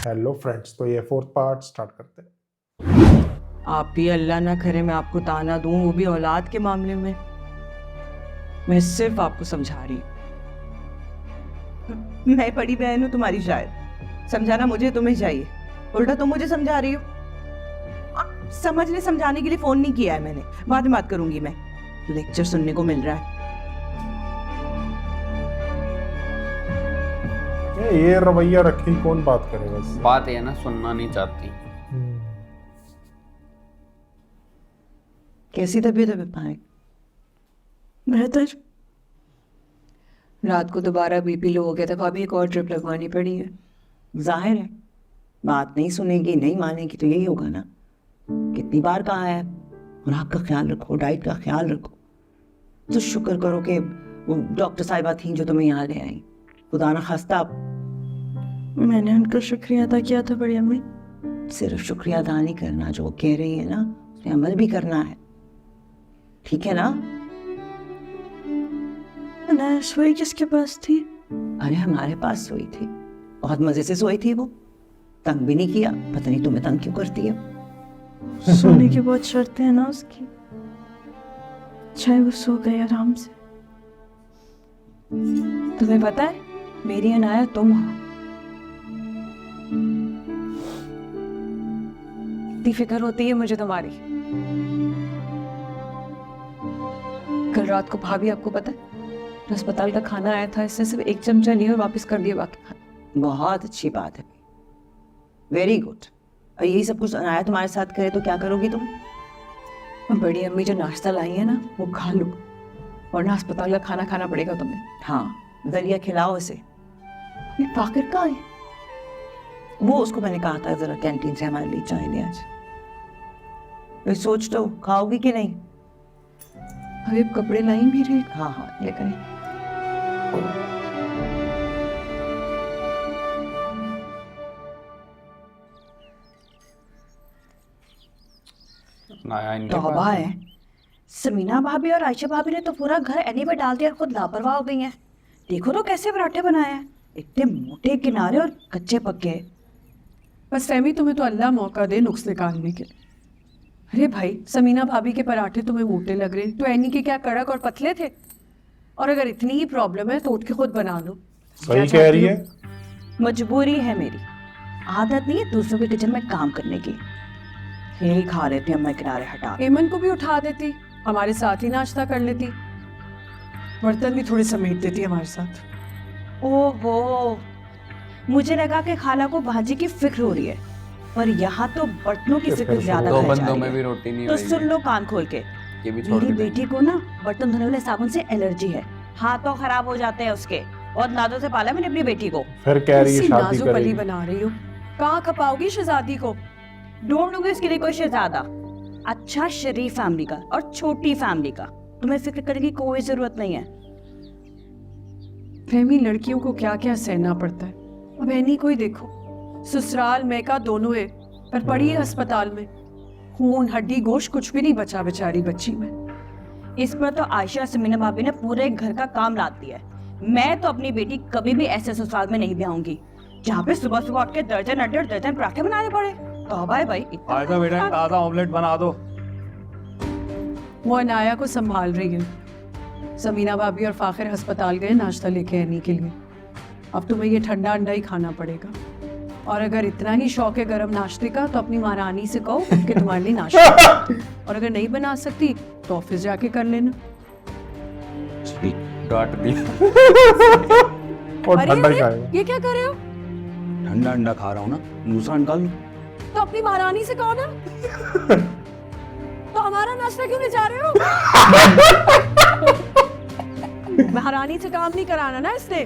Hello friends, तो ये fourth part start करते हैं। आप भी अल्लाह ना करे मैं आपको ताना दूं, वो भी औलाद के मामले में। मैं सिर्फ आपको समझा रही हूँ। मैं बड़ी बहन हूँ तुम्हारी, शायद समझाना मुझे तुम्हें चाहिए, उल्टा तुम मुझे समझा रही हो। समझने समझाने के लिए फोन नहीं किया है मैंने, बाद में बात करूंगी। मैं लेक्चर सुनने को मिल रहा है। ये रवैया रखी कौन बात करे बस। बात है ना, सुनना नहीं चाहती। कैसी तबीयत है पाए? बेहतर। रात को दोबारा बीपी लो हो गया था, अभी एक और ट्रिप लगवानी पड़ी है। जाहिर है बात नहीं सुनेगी, नहीं मानेगी, तो यही होगा ना। कितनी बार कहा है, और आपका ख्याल रखो, डाइट का ख्याल रखो। तो शुक्र करो कि वो डॉक्टर साहिबा थी जो तुम्हें यहाँ ले आई। खुदा ना खास्ता मैंने उनका शुक्रिया अदा किया था बड़ी अम्मी। सिर्फ शुक्रिया अदा नहीं करना, जो वो कह रही है ना उसमें अमल भी करना है, ठीक है ना? सोई किसके पास थी? अरे हमारे पास सोई थी, बहुत मजे से सोई थी वो, तंग भी नहीं किया। पता नहीं तुम्हें तंग क्यों करती है। सोने की बहुत शर्तें हैं ना उसकी, चाहे वो सो गए आराम से। तुम्हें पता है मेरी अनाया तुम हो। इतनी फिक्र होती है मुझे तुम्हारी। कल रात को भाभी, आपको पता है अस्पताल का खाना आया था, इससे सिर्फ एक चमचा नहीं और वापस कर दिया बाकी खाना। बहुत अच्छी बात है, वेरी गुड। और यही सब कुछ अनाया तुम्हारे साथ करे तो क्या करोगी तुम? बड़ी अम्मी जो नाश्ता लाई है ना वो खा लो, वरना अस्पताल का खाना खाना पड़ेगा तुम्हें। हाँ, दलिया खिलाओ इसे। ये फाकिर कहाँ है? वो उसको मैंने कहा था जरा कैंटीन से हमारे लिए चाय ले आज। तो सोच लो खाओगी कि नहीं। अरे कपड़े लाई भी रही। हाँ हाँ लेकर आई। नया इनके तौबा पास है, समीना भाभी और आयशा भाभी ने तो पूरा घर एनी पे डाल दिया और खुद लापरवाह हो गई हैं। देखो तो कैसे पराठे बनाए हैं, इतने मोटे किनारे और कच्चे पक्के। बस फहमी, तुम्हें तो अल्लाह मौका दे नुक्स निकालने के। अरे भाई, समीना भाभी के पराठे तुम्हें मोटे लग रहे तो एनी के क्या कड़क और पतले थे? और अगर इतनी ही प्रॉब्लम है तो उठ के खुद बना लो। सही कह रही है। मजबूरी है मेरी, आदत नहीं है दूसरों के किचन में काम करने की। यही खा लेती हूँ मैं किनारे हटा। एमन को भी उठा देती, हमारे साथ ही नाश्ता कर लेती, बर्तन भी थोड़े समेट देती हमारे साथ। ओहो, मुझे लगा कि खाला को भाजी की फिक्र हो रही है, पर यहाँ तो बर्तनों की फिक्र ज्यादा दो खाई जा बंदों रही में है। भी रोटी नहीं तो होगी। सुन लो कान खोल के, ये भी छोड़ मेरी के बेटी को ना बर्तन धोने वाले साबुन से एलर्जी है, हाथों खराब हो जाते हैं उसके। और नादों से पाला मैंने अपनी बेटी को। फिर कह रही है ऐसी शादी नाजुक करेगी। अली बना रही हो, कहाँ खपाओगी शहजादी को? ढूंढ लूंगी इसके लिए कोई शहजादा, अच्छा शरीफ फैमिली का और छोटी फैमिली का। तुम्हें फिक्र करने की कोई जरूरत नहीं है। फहमी, लड़कियों को क्या क्या सहना पड़ता है। अब एनी को ही देखो, ससुराल मैका दोनों है, पर पड़ी है अस्पताल में। खून हड्डी गोश्त कुछ भी नहीं बचा बेचारी बच्ची में। इस पर तो आयशा और समीना भाभी ने पूरे घर का काम लाद दिया है। मैं तो अपनी बेटी कभी भी ऐसे ससुराल में नहीं ब्याहूंगी जहाँ पे सुबह सुबह उठ के दर्जन अड्डे और दर्जन पराठे बनाने पड़े। तौबा है भाई, इतना आयशा बेटा, ताजा ऑमलेट बना दो। वो अनाया को संभाल रही है। समीना भाभी और फाखिर अस्पताल गए नाश्ता लेके आने के लिए। अब तुम्हें ये ठंडा अंडा ही खाना पड़ेगा, और अगर इतना ही शौक है गरम नाश्ते का तो अपनी महारानी से कहो कि तुम्हारे लिए नाश्ता बनाए। और अगर नहीं बना सकती तो ऑफिस जाके कर लेना। डांट दिया। और अरे ठंडा ही अरे, खाएगा। ये क्या कर रहे हो? ठंडा अंडा खा रहा हूँ ना, दूसरा निकाल लो। तो अपनी महारानी से कहो ना। तो हमारा नाश्ता क्यों ले जा रहे हो? महारानी से काम नहीं कराना ना इसने,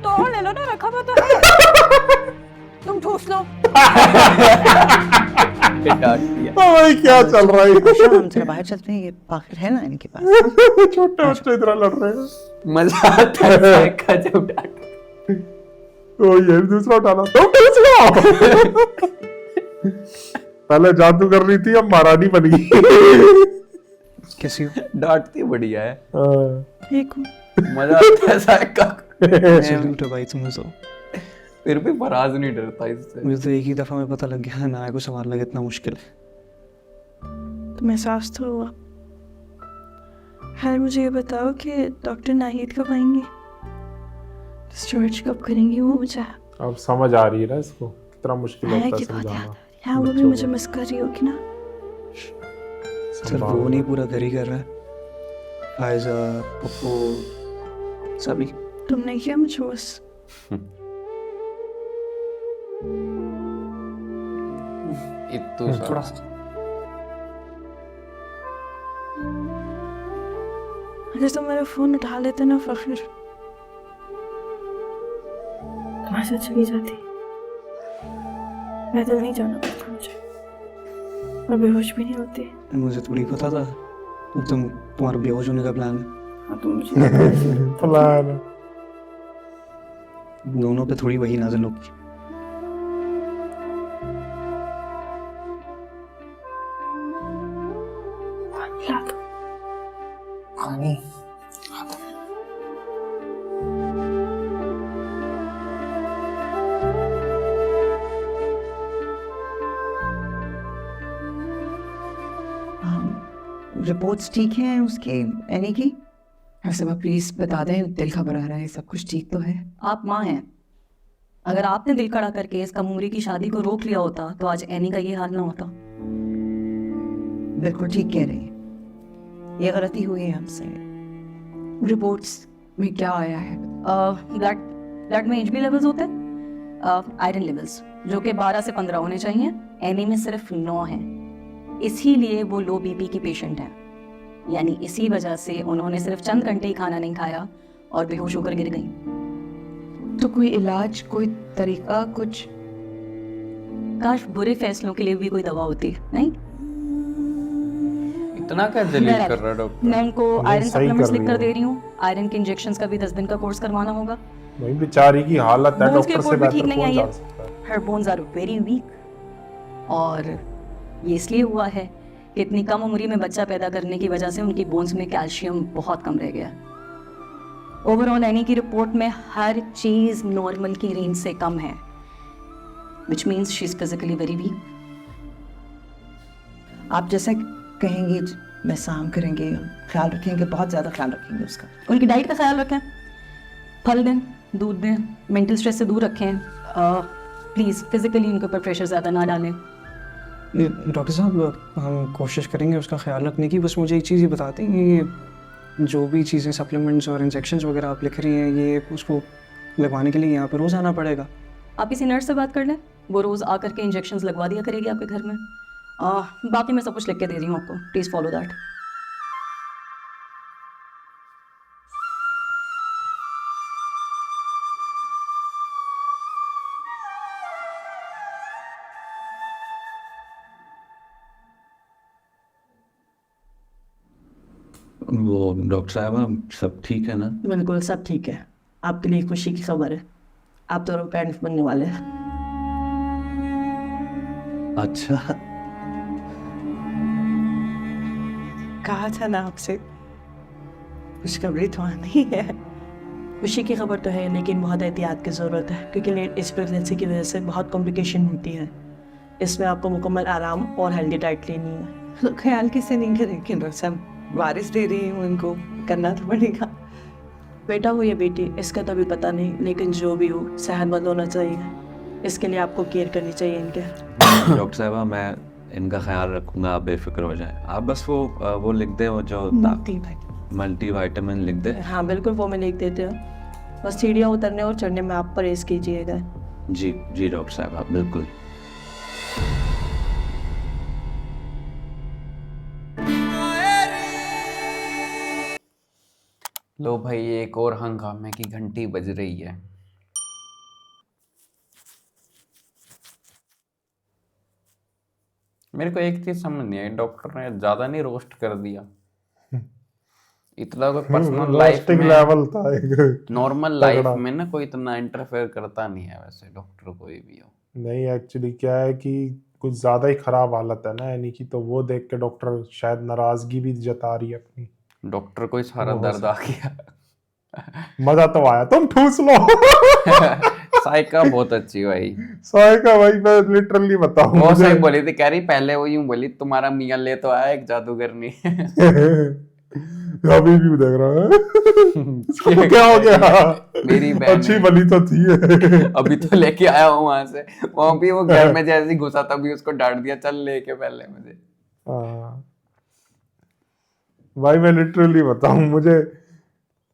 तो और ले लो ना, रखा हुआ तो है। तुम ठूस लो। डांट दिया। भाई क्या चल रहा है? हम जरा बाहर चलते हैं, ये फाखिर है ना इनके पास। छोटे बच्चे इतना लड़ रहे हैं। मजा आता है का जब डांट। तो ये भी दूसरा उठाना तो दूसरा। पहले जादू कर रही थी, अब महारानी बन गई। कैसी हो? डांटती बढ़िया है, हाँ। ठीक हूँ। मजा आता है साहब का। सैल्यूट है भाई तुम्हें तो। फिर भी फराज नहीं डरता इससे। मुझे तो एक ही दफा में पता लग गया नाया को संभालना कितना मुश्किल है। तुम्हें एहसास तो हुआ। खैर मुझे ये बताओ कि डॉक्टर नाहिद कब आएंगे, डिस्चार्ज कब करेंगी वो मुझे? अब समझ आ रही है ना इसको कितना मुश्किल है होता है कि बहुत याद समझाना। आ रही है। हाँ वो भी मुझे मिस कर रही होगी ना। सिर्फ वो नहीं, पूरा घर ही कर रहा है। फायजा, पप्पू, सभी। तुमने किया मुझे बस। इत्तू थोड़ा सा अगर तुम मेरा फोन उठा लेते ना फखर, तुम्हारे साथ चली जाती। पैदल नहीं जाना पड़ता मुझे, मैं बेहोश भी नहीं होती। मुझे थोड़ी पता था तुम्हारा बेहोश होने का प्लान है। हाँ तुम मुझे प्लान दोनों पे थोड़ी वही नाज़िल होगी। ला दो। रिपोर्ट्स ठीक हैं उसके एनी की? ऐसे में प्लीज बता दें, दिल घबरा रहा है, सब कुछ ठीक तो है? आप माँ हैं, अगर आपने दिल खड़ा करके इस कम उम्री की शादी को रोक लिया होता तो आज एनी का ये हाल ना होता। बिल्कुल ठीक कह रही है, ये गलती हुई है हमसे। रिपोर्ट्स में क्या आया है? ब्लड में एचबी लेवल्स होते हैं, आयरन लेवल्स जो कि 12 से 15 होने चाहिए, एनी में सिर्फ 9 हैं। इसीलिए वो लो बीपी की पेशेंट है, यानी इसी वजह से उन्होंने सिर्फ चंद घंटे ही खाना नहीं खाया और बेहोश होकर गिर गई। तो कोई इलाज, कोई तरीका, कुछ? काश बुरे फैसलों के लिए भी कोई दवा होती। नहीं, इतना क्या जलील कर रहा है डॉक्टर? मैं उनको नहीं, आयरन सही सप्लीमेंट्स कर लिख रही कर हो। दे रही हूँ। आयरन के इंजेक्शंस का भी 10 दिन का कोर्स करवाना होगा। वही बेचारी की हालत है, बोन्स की डॉक्टर से रिपोर्ट भी ठीक बेहतर नहीं कौन आई जान है। सकता है। हर बोन्स आर वेरी वीक, और ये इसलिए हुआ है कि इतनी कम उम्री में बच्चा पैदा करने की वजह से उनकी बोन्स में कैल्शियम बहुत कम रह गया। ओवरऑल एनी की रिपोर्ट में हर चीज नॉर्मल की रेंज से कम है, which means she is physically very weak. आप जैसा कहेंगे वैसा हम करेंगे, ख्याल रखेंगे, बहुत ज़्यादा ख्याल रखेंगे उसका। उनकी डाइट का ख्याल रखें, फल दें, दूध दें, मेंटल स्ट्रेस से दूर रखें। प्लीज़ फिजिकली उनके ऊपर प्रेशर ज़्यादा ना डालें। डॉक्टर साहब हम कोशिश करेंगे उसका ख्याल रखने की। बस मुझे एक चीज़ ये बताते हैं, ये जो भी चीज़ें सप्लीमेंट्स और इंजेक्शंस वगैरह आप लिख रही हैं, ये उसको लगवाने के लिए यहाँ पर रोज़ आना पड़ेगा? आप किसी नर्स से बात कर लें, वो रोज़ आकर के इंजेक्शंस लगवा दिया करेगी आपके घर में। बाकी मैं सब कुछ लिख के दे रही हूँ आपको, प्लीज़ फॉलो दैट। वो डॉक्टर साहब सब ठीक है ना? बिल्कुल सब ठीक है। आपके लिए खुशी की खबर है, आप तो पेरेंट्स बनने वाले हैं। अच्छा, कहा था ना आपसे, खुशखबरी तो नहीं है। खुशी की खबर तो है, लेकिन बहुत एहतियात की ज़रूरत है, क्योंकि लेट इस प्रेगनेंसी की वजह से बहुत कॉम्प्लिकेशन होती है। इसमें आपको मुकम्मल आराम और हेल्दी डाइट लेनी है। ख्याल किसे नहीं करेंगे रसम, वारिस दे रही हूँ उनको, करना तो पड़ेगा। बेटा हो या बेटी इसका तो अभी पता नहीं, लेकिन जो भी हो सेहतमंद होना चाहिए। इसके लिए आपको केयर करनी चाहिए इनके। डॉक्टर साहब मैं इनका ख्याल रखूंगा, आप बेफिक्र हो जाएं। आप बस वो लिख दे, वो जो मल्टी विटामिन लिख दे। हाँ बिल्कुल, वो मैं लिख देती हूँ। बस सीढ़ियाँ उतरने और चढ़ने में आप परहेज कीजिएगा। जी जी डॉक्टर साहब, आप बिल्कुल। लो भाई, एक और हंगामे की घंटी बज रही है। मेरे को एक चीज समझ नहीं आई, डॉक्टर ने ज्यादा नहीं रोस्ट कर दिया? इतना कोई पर्सनल लाइफ रोस्टिंग में, लेवल था एक। नॉर्मल लाइफ तगड़ा। में ना कोई इतना इंटरफेयर करता नहीं है वैसे, डॉक्टर कोई भी हो। नहीं एक्चुअली क्या है कि कुछ ज्यादा ही खराब हालत है ना यानी कि, तो वो देख के डॉक्टर शायद नाराजगी भी जता रही है अपनी। डॉक्टर को सारा बहुत दर्द आ गया। मजा तो आया, तुम ठूस लो। साइका बहुत अच्छी भाई। साइका भाई मैं लिटरली बताऊं वो मुझे सही बोली थी, कह रही पहले वो यूं बोली तुम्हारा मियां ले तो आया एक जादूगरनी। अभी भी देख रहा है इसको क्या हो गया। मेरी बहन अच्छी है। बनी तो थी। अभी तो लेके आया हूँ वहां से, वहां भी वो घर में जैसे ही घुसा तभी उसको डांट दिया, चल लेके पहले मुझे। हाँ। भाई मैं लिटरली बताऊं मुझे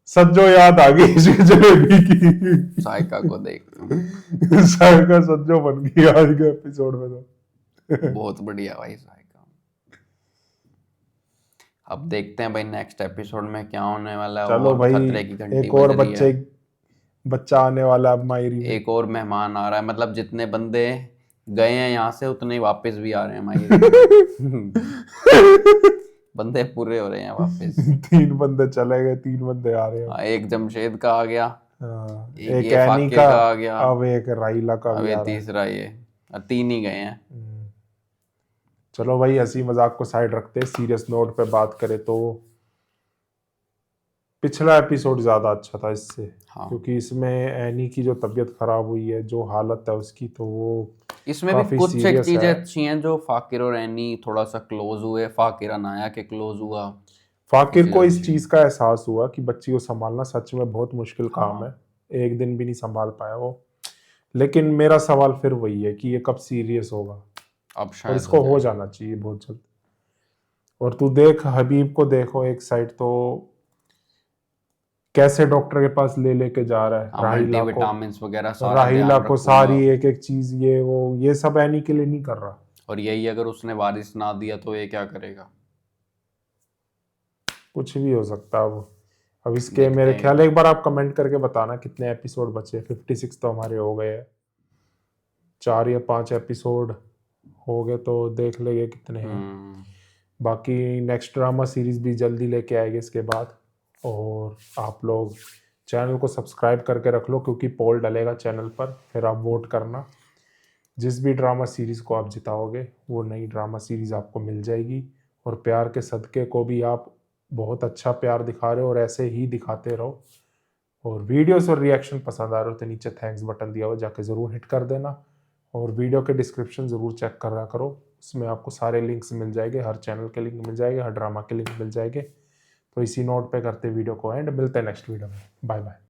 सज्जो याद आ गई इसकी जलेबी की। साइका को देख साइका सज्जो बन गई आज के एपिसोड में तो। बहुत बढ़िया भाई साइका। अब देखते हैं भाई नेक्स्ट एपिसोड में क्या होने वाला है। चलो और भाई खतरे की घंटी एक और बज रही है। बच्चा आने वाला है अब मायरी में। एक और मेहमान आ रहा है, मतलब जितने बंदे गए हैं यहाँ से उतने ही वापस भी आ रहे हैं मायरी। बंदे पूरे हो रहे हैं वापस। 3 बंदे चले गए, 3 बंदे आ रहे हैं। हाँ, एक जमशेद का आ गया, हाँ, एक एक ये एनी फाकिर का का आ गया, अब एक राइला का अब भी ये आ रहा है। तीसरा ये, 3 ही गए हैं। चलो भाई हंसी मजाक को साइड रखते हैं, सीरियस नोट पे बात करें तो पिछला एपिसोड ज्यादा अच्छा था इससे। हाँ। क्योंकि इसमें एनी की जो तबीयत खराब हुई है, जो हालत है उसकी, तो वो इसमें भी काफी कुछ एक serious चीजें है। अच्छी हैं जो फाकिर और एनी थोड़ा सा क्लोज हुए, फाकिर अनाया के क्लोज हुआ। फाकिर को इस अच्छी। चीज का एहसास हुआ कि बच्ची को संभालना सच में बहुत मुश्किल काम हाँ। है। एक दिन भी नहीं संभाल पाया वो। लेकिन मेरा सवाल फिर वही है कि ये कब सीरियस होगा, अब और शायद इसको हो जाए। जाना चाहिए बहुत जल्द। और तू देख हबीब को देखो, एक साइड तो कैसे डॉक्टर के पास ले लेके जा रहा है राहिला को, विटामिन वगैरह सारा राहिला ध्यान को रखूंगा। सारी एक एक चीज ये वो ये सब एनी के लिए नहीं कर रहा। और यही अगर उसने वारिस ना दिया तो ये क्या करेगा। कुछ भी हो सकता है अब इसके देखते मेरे हैं। ख्याल एक बार आप कमेंट करके बताना कितने एपिसोड बचे। 56 तो हमारे हो गए हैं, 4 या 5 एपिसोड हो गए तो देख लेंगे कितने हैं। बाकी नेक्स्ट ड्रामा सीरीज भी जल्दी लेके आएंगे इसके बाद। और आप लोग चैनल को सब्सक्राइब करके रख लो, क्योंकि पोल डलेगा चैनल पर, फिर आप वोट करना। जिस भी ड्रामा सीरीज़ को आप जिताओगे वो नई ड्रामा सीरीज़ आपको मिल जाएगी। और प्यार के सदक़े को भी आप बहुत अच्छा प्यार दिखा रहे हो और ऐसे ही दिखाते रहो। और वीडियोस और रिएक्शन पसंद आ रहे हो तो नीचे थैंक्स बटन दिया हो, जाके ज़रूर हिट कर देना। और वीडियो के डिस्क्रिप्शन ज़रूर चेक करा करो, उसमें आपको सारे लिंक्स मिल जाएंगे, हर चैनल के लिंक मिल जाएंगे, हर ड्रामा के लिंक मिल जाएंगे। तो इसी नोट पे करते वीडियो को एंड, मिलते हैं नेक्स्ट वीडियो में। Bye bye.